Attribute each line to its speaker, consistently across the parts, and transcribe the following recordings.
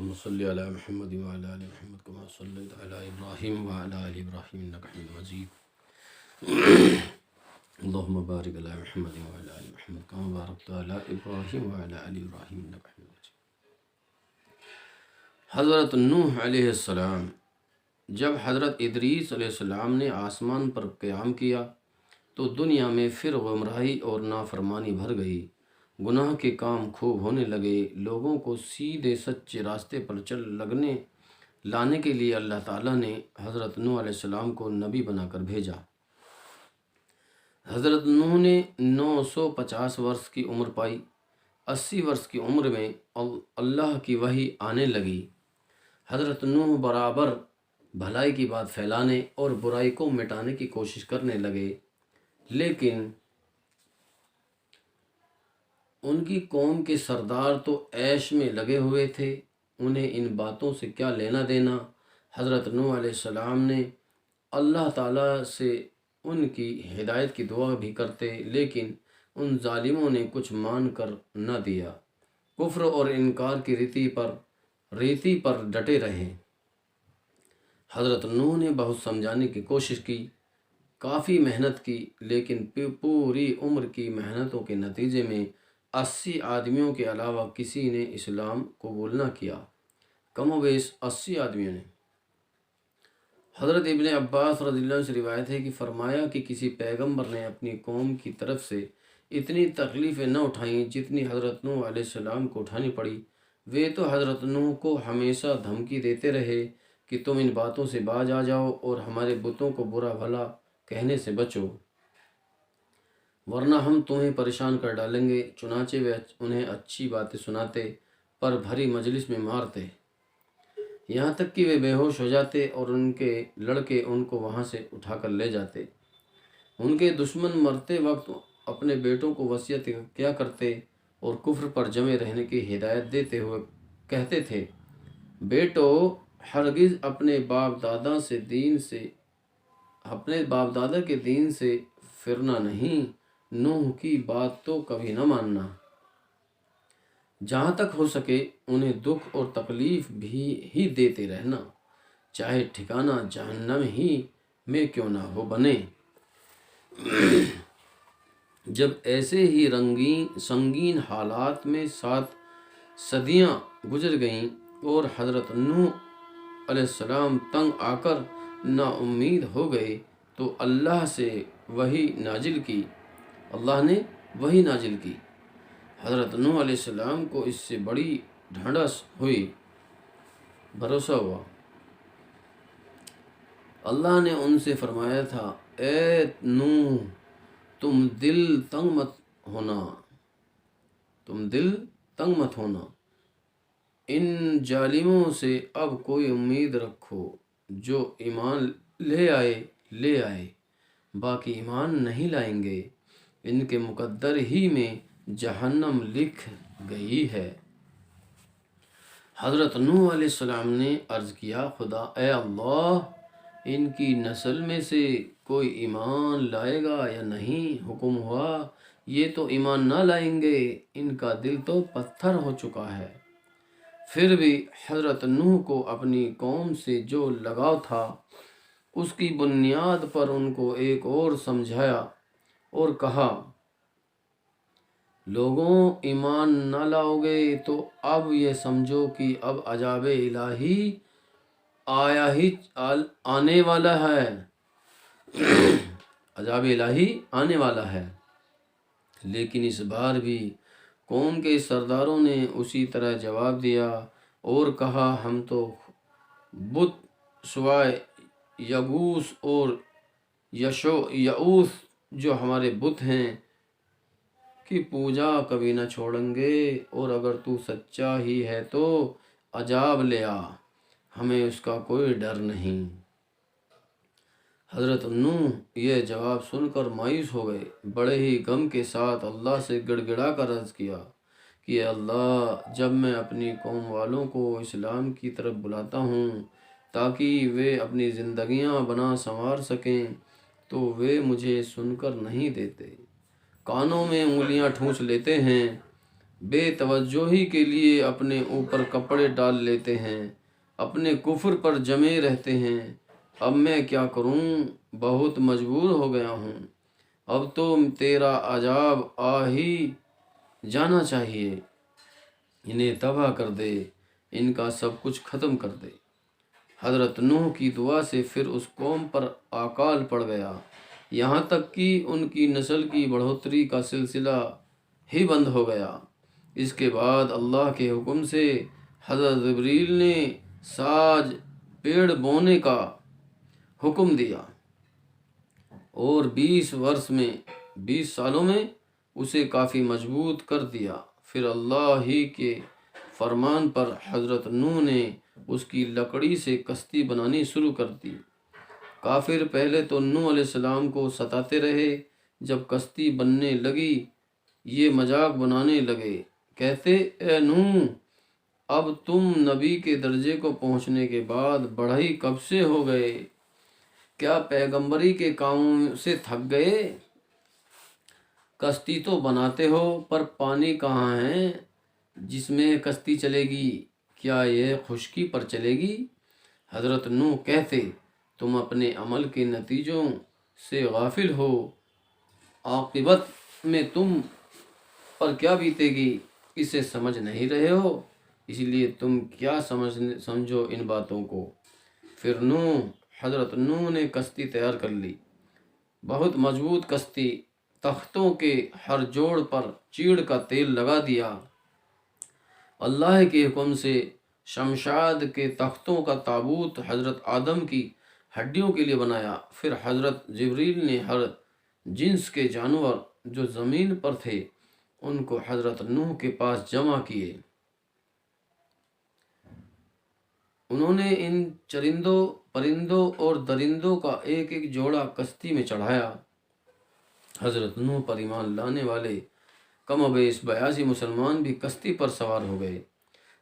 Speaker 1: اللهم صل على محمد وعلى آل محمد كما صليت على إبراهيم وعلى آل إبراهيم إنك حميد مجيد. اللهم بارك على محمد وعلى آل محمد كما باركت على إبراهيم وعلى آل إبراهيم إنك حميد مجيد. حضرت نوح علیہ السلام، جب حضرت ادریس علیہ السلام نے آسمان پر قیام کیا تو دنیا میں پھر گمراہی اور نافرمانی بھر گئی، گناہ کے کام خوب ہونے لگے، لوگوں کو سیدھے سچے راستے پر لانے کے لیے اللہ تعالیٰ نے حضرت نوح علیہ السلام کو نبی بنا کر بھیجا۔ حضرت نوح نے 950 برس کی عمر پائی۔ 80 برس کی عمر میں اللہ کی وحی آنے لگی۔ حضرت نوح برابر بھلائی کی بات پھیلانے اور برائی کو مٹانے کی کوشش کرنے لگے، لیکن ان کی قوم کے سردار تو عیش میں لگے ہوئے تھے، انہیں ان باتوں سے کیا لینا دینا۔ حضرت نوح علیہ السلام نے اللہ تعالیٰ سے ان کی ہدایت کی دعا بھی کرتے، لیکن ان ظالموں نے کچھ مان کر نہ دیا، کفر اور انکار کی ریتی پر ڈٹے رہے۔ حضرت نوح نے بہت سمجھانے کی کوشش کی، کافی محنت کی، لیکن پوری عمر کی محنتوں کے نتیجے میں 80 آدمیوں کے علاوہ کسی نے اسلام قبول نہ کیا، کم و بیش 80 آدمیوں نے۔ حضرت ابن عباس رضی اللہ عنہ سے روایت ہے کہ فرمایا کہ کسی پیغمبر نے اپنی قوم کی طرف سے اتنی تکلیفیں نہ اٹھائیں جتنی حضرت نوح علیہ السلام کو اٹھانی پڑی۔ وہ تو حضرت نوح کو ہمیشہ دھمکی دیتے رہے کہ تم ان باتوں سے باز آ جاؤ اور ہمارے بتوں کو برا بھلا کہنے سے بچو، ورنہ ہم تمہیں پریشان کر ڈالیں گے۔ چنانچہ وہ انہیں اچھی باتیں سناتے پر بھری مجلس میں مارتے، یہاں تک کہ وہ بے ہوش ہو جاتے اور ان کے لڑکے ان کو وہاں سے اٹھا کر لے جاتے۔ ان کے دشمن مرتے وقت اپنے بیٹوں کو وصیت کیا کرتے اور کفر پر جمے رہنے کی ہدایت دیتے ہوئے کہتے تھے، بیٹو ہرگز اپنے باپ دادا کے دین سے پھرنا نہیں، نوح کی بات تو کبھی نہ ماننا، جہاں تک ہو سکے انہیں دکھ اور تکلیف بھی ہی دیتے رہنا، چاہے ٹھکانہ جہنم ہی میں کیوں نہ ہو بنے۔ جب ایسے ہی سنگین حالات میں 7 صدیاں گزر گئیں اور حضرت نوح علیہ السلام تنگ آ کر نا امید ہو گئے تو اللہ نے وحی نازل کی۔ حضرت نوح علیہ السلام کو اس سے بڑی ڈھارس ہوئی، بھروسہ ہوا۔ اللہ نے ان سے فرمایا تھا، اے نوح تم دل تنگ مت ہونا، ان ظالموں سے اب کوئی امید رکھو، جو ایمان لے آئے باقی ایمان نہیں لائیں گے، ان کے مقدر ہی میں جہنم لکھ گئی ہے۔ حضرت نوح علیہ السلام نے عرض کیا، خدا اے اللہ، ان کی نسل میں سے کوئی ایمان لائے گا یا نہیں؟ حکم ہوا، یہ تو ایمان نہ لائیں گے، ان کا دل تو پتھر ہو چکا ہے۔ پھر بھی حضرت نوح کو اپنی قوم سے جو لگاؤ تھا، اس کی بنیاد پر ان کو ایک اور سمجھایا اور کہا، لوگوں ایمان نہ لاؤ گے تو اب یہ سمجھو کہ اب عذاب الہی آنے والا ہے۔ لیکن اس بار بھی قوم کے سرداروں نے اسی طرح جواب دیا اور کہا، ہم تو بت سوائے یغوث اور یعوث جو ہمارے بت ہیں کی پوجا کبھی نہ چھوڑیں گے، اور اگر تو سچا ہی ہے تو عذاب لے آ، ہمیں اس کا کوئی ڈر نہیں۔ حضرت نوح یہ جواب سن کر مایوس ہو گئے، بڑے ہی غم کے ساتھ اللہ سے گڑ گڑا کر عرض کیا کہ اے اللہ، جب میں اپنی قوم والوں کو اسلام کی طرف بلاتا ہوں تاکہ وہ اپنی زندگیاں بنا سنوار سکیں تو وہ مجھے سن کر نہیں دیتے، کانوں میں انگلیاں ٹھونس لیتے ہیں بے توجہی کے لیے اپنے اوپر کپڑے ڈال لیتے ہیں، اپنے کفر پر جمے رہتے ہیں۔ اب میں کیا کروں، بہت مجبور ہو گیا ہوں، اب تو تیرا عذاب آ ہی جانا چاہیے، انہیں تباہ کر دے، ان کا سب کچھ ختم کر دے۔ حضرت نوح کی دعا سے پھر اس قوم پر اکال پڑ گیا، یہاں تک کہ ان کی نسل کی بڑھوتری کا سلسلہ ہی بند ہو گیا۔ اس کے بعد اللہ کے حکم سے حضرت جبریل نے ساج پیڑ بونے کا حکم دیا اور 20 سالوں میں اسے کافی مضبوط کر دیا۔ پھر اللہ ہی کے فرمان پر حضرت نوح نے اس کی لکڑی سے کشتی بنانی شروع کر دی۔ کافر پہلے تو نوح علیہ السلام کو ستاتے رہے، جب کشتی بننے لگی یہ مذاق بنانے لگے، کہتے اے نوح، اب تم نبی کے درجے کو پہنچنے کے بعد بڑھئی کب سے ہو گئے؟ کیا پیغمبری کے کاموں سے تھک گئے؟ کشتی تو بناتے ہو پر پانی کہاں ہے جس میں کشتی چلے گی؟ کیا یہ خشکی پر چلے گی؟ حضرت نوح کہتے تم اپنے عمل کے نتیجوں سے غافل ہو، عاقبت میں تم پر کیا بیتے گی اسے سمجھ نہیں رہے ہو، اس لیے تم کیا سمجھو ان باتوں کو۔ پھر حضرت نوح نے کشتی تیار کر لی، بہت مضبوط کشتی، تختوں کے ہر جوڑ پر چیڑ کا تیل لگا دیا۔ اللہ کے حکم سے شمشاد کے تختوں کا تابوت حضرت آدم کی ہڈیوں کے لیے بنایا۔ پھر حضرت جبریل نے ہر جنس کے جانور جو زمین پر تھے ان کو حضرت نوح کے پاس جمع کیے۔ انہوں نے ان چرندوں، پرندوں اور درندوں کا ایک ایک جوڑا کشتی میں چڑھایا۔ حضرت نوح پر ایمان لانے والے کم و بیش 82 مسلمان بھی کشتی پر سوار ہو گئے۔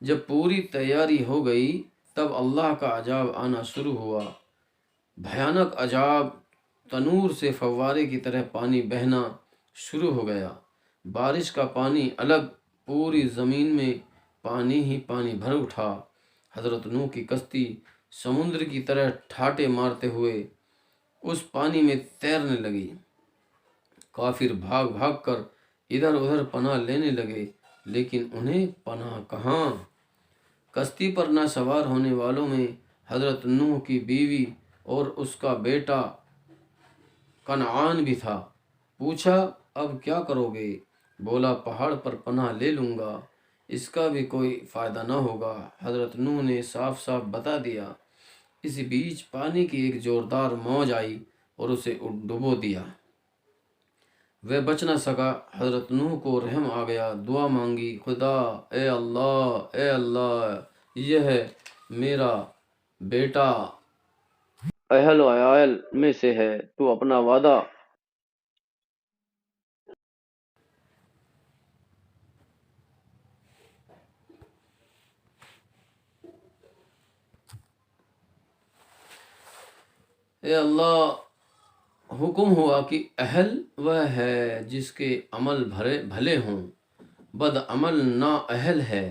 Speaker 1: جب پوری تیاری ہو گئی تب اللہ کا عذاب آنا شروع ہوا، بھیانک عذاب، تنور سے فوارے کی طرح پانی بہنا شروع ہو گیا، بارش کا پانی الگ، پوری زمین میں پانی ہی پانی بھر اٹھا۔ حضرت نوح کی کشتی سمندر کی طرح ٹھاٹے مارتے ہوئے اس پانی میں تیرنے لگی۔ کافر بھاگ بھاگ کر ادھر ادھر پناہ لینے لگے، لیکن انہیں پناہ کہاں۔ کشتی پر نہ سوار ہونے والوں میں حضرت نوح کی بیوی اور اس کا بیٹا کنعان بھی تھا۔ پوچھا اب کیا کرو گے؟ بولا پہاڑ پر پناہ لے لوں گا، اس کا بھی کوئی فائدہ نہ ہوگا۔ حضرت نوح نے صاف صاف بتا دیا۔ اس بیچ پانی کی ایک زوردار موج آئی اور اسے ڈبو دیا، وہ بچ نہ سکا۔ حضرت نوح کو رحم آ گیا، دعا مانگی، خدا اے اللہ، یہ ہے میرا بیٹا اہل و عیال میں سے ہے، تو اپنا وعدہ اے اللہ۔ حکم ہوا کہ اہل وہ ہے جس کے عمل بھلے ہوں، بد عمل نا اہل ہے۔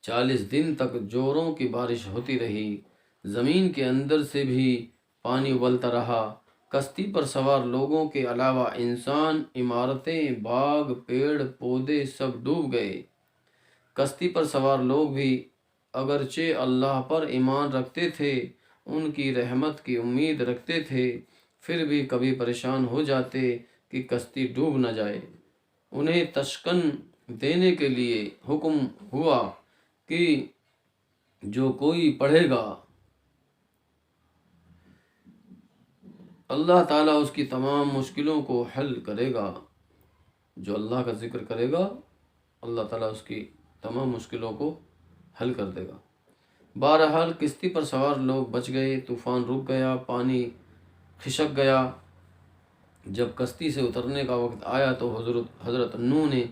Speaker 1: 40 دن تک جوڑوں کی بارش ہوتی رہی، زمین کے اندر سے بھی پانی ابلتا رہا۔ کشتی پر سوار لوگوں کے علاوہ انسان، عمارتیں، باغ، پیڑ پودے سب ڈوب گئے۔ کشتی پر سوار لوگ بھی اگرچہ اللہ پر ایمان رکھتے تھے، ان کی رحمت کی امید رکھتے تھے، پھر بھی کبھی پریشان ہو جاتے کہ کشتی ڈوب نہ جائے۔ انہیں تسکن دینے کے لیے حکم ہوا کہ جو کوئی پڑھے گا اللہ تعالیٰ اس کی تمام مشکلوں کو حل کرے گا، جو اللہ کا ذکر کرے گا اللہ تعالیٰ اس کی تمام مشکلوں کو حل کر دے گا۔ بہرحال کشتی پر سوار لوگ بچ گئے، طوفان رک گیا، پانی خشک گیا۔ جب کشتی سے اترنے کا وقت آیا تو حضرت نوح نے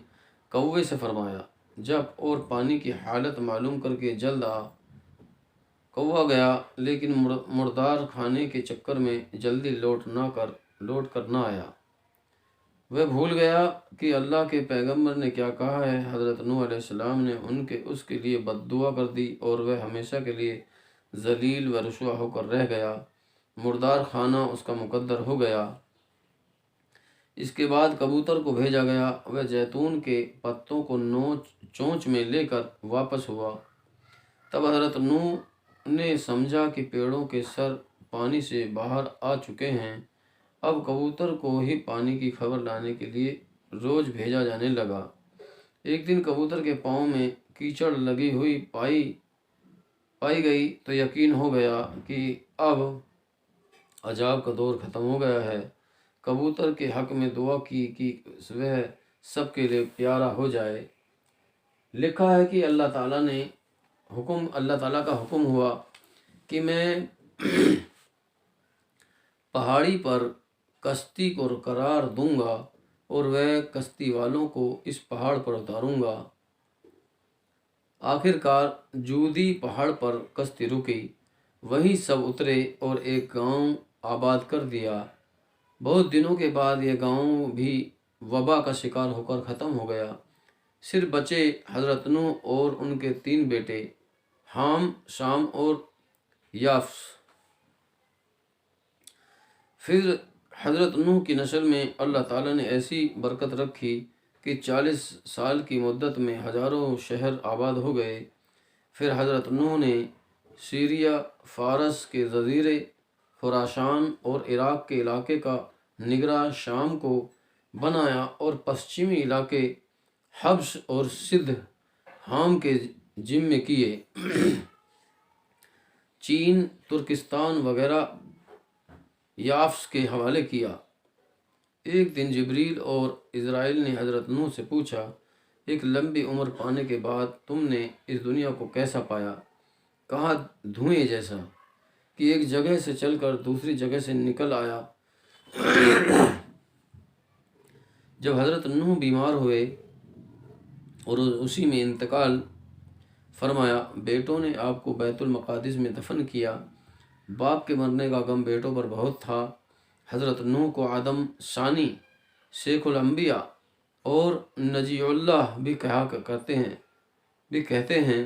Speaker 1: کوے سے فرمایا، جب اور پانی کی حالت معلوم کر کے جلد آ۔ کوا گیا، لیکن مردار کھانے کے چکر میں جلدی لوٹ کر نہ آیا۔ وہ بھول گیا کہ اللہ کے پیغمبر نے کیا کہا ہے۔ حضرت نوح علیہ السلام نے اس کے لیے بد دعا کر دی اور وہ ہمیشہ کے لیے ذلیل و رسوا ہو کر رہ گیا۔ مردار خانہ اس کا مقدر ہو گیا۔ اس کے بعد کبوتر کو بھیجا گیا، وہ زیتون کے پتوں کو چونچ میں لے کر واپس ہوا۔ تب حضرت نوح نے سمجھا کہ پیڑوں کے سر پانی سے باہر آ چکے ہیں۔ اب کبوتر کو ہی پانی کی خبر لانے کے لیے روز بھیجا جانے لگا۔ ایک دن کبوتر کے پاؤں میں کیچڑ لگی ہوئی پائی گئی تو یقین ہو گیا کہ اب عذاب کا دور ختم ہو گیا ہے۔ کبوتر کے حق میں دعا کی کہ وہ سب کے لیے پیارا ہو جائے۔ لکھا ہے کہ اللہ تعالیٰ کا حکم ہوا کہ میں پہاڑی پر کشتی کو قرار دوں گا اور وہ کشتی والوں کو اس پہاڑ پر اتاروں گا۔ آخر کار جودی پہاڑ پر کشتی رکی، وہیں سب اترے اور ایک گاؤں آباد کر دیا۔ بہت دنوں کے بعد یہ گاؤں بھی وبا کا شکار ہو کر ختم ہو گیا۔ صرف بچے حضرت نوح اور ان کے 3 بیٹے حام، شام اور یافس۔ پھر حضرت نوح کی نسل میں اللہ تعالیٰ نے ایسی برکت رکھی کہ 40 سال کی مدت میں ہزاروں شہر آباد ہو گئے۔ پھر حضرت نوح نے سیریا، فارس کے جزیرے، خراسان اور عراق کے علاقے کا نگراں شام کو بنایا اور پشچمی علاقے حبش اور سندھ حام کے ذمے کیے۔ چین، ترکستان وغیرہ یافس کے حوالے کیا۔ ایک دن جبریل اور اسرائیل نے حضرت نوح سے پوچھا، ایک لمبی عمر پانے کے بعد تم نے اس دنیا کو کیسا پایا؟ کہا، دھوئیں جیسا کہ ایک جگہ سے چل کر دوسری جگہ سے نکل آیا۔ جب حضرت نوح بیمار ہوئے اور اسی میں انتقال فرمایا، بیٹوں نے آپ کو بیت المقدس میں دفن کیا۔ باپ کے مرنے کا غم بیٹوں پر بہت تھا۔ حضرت نوح کو آدم ثانی، شیخ الانبیاء اور نجی اللہ بھی کہتے ہیں۔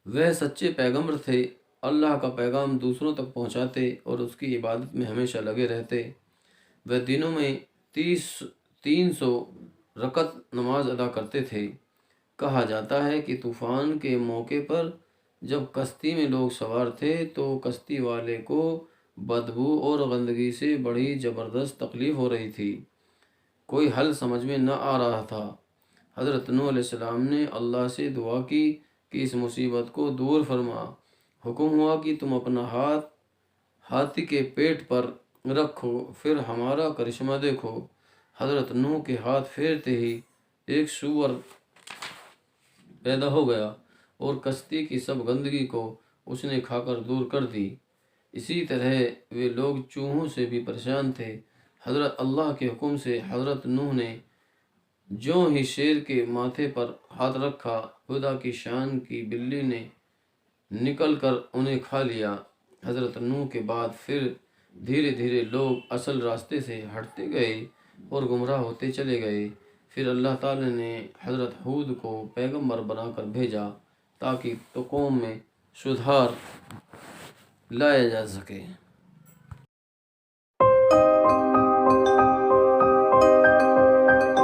Speaker 1: وہ سچے پیغمبر تھے، اللہ کا پیغام دوسروں تک پہنچاتے اور اس کی عبادت میں ہمیشہ لگے رہتے۔ وہ دنوں میں 300 رکعت نماز ادا کرتے تھے۔ کہا جاتا ہے کہ طوفان کے موقع پر جب کشتی میں لوگ سوار تھے تو کشتی والے کو بدبو اور گندگی سے بڑی زبردست تکلیف ہو رہی تھی، کوئی حل سمجھ میں نہ آ رہا تھا۔ حضرت نوح علیہ السلام نے اللہ سے دعا کی کہ اس مصیبت کو دور فرما۔ حکم ہوا کہ تم اپنا ہاتھ ہاتھی کے پیٹ پر رکھو، پھر ہمارا کرشمہ دیکھو۔ حضرت نوح کے ہاتھ پھیرتے ہی ایک سور پیدا ہو گیا اور کشتی کی سب گندگی کو اس نے کھا کر دور کر دی۔ اسی طرح وہ لوگ چوہوں سے بھی پریشان تھے۔ حضرت اللہ کے حکم سے حضرت نوح نے جو ہی شیر کے ماتھے پر ہاتھ رکھا، خدا کی شان کی بلی نے نکل کر انہیں کھا لیا۔ حضرت نوح کے بعد پھر دھیرے دھیرے لوگ اصل راستے سے ہٹتے گئے اور گمراہ ہوتے چلے گئے۔ پھر اللہ تعالی نے حضرت ہود کو پیغمبر بنا کر بھیجا تاکہ قوم میں سدھار لایا جا سکے۔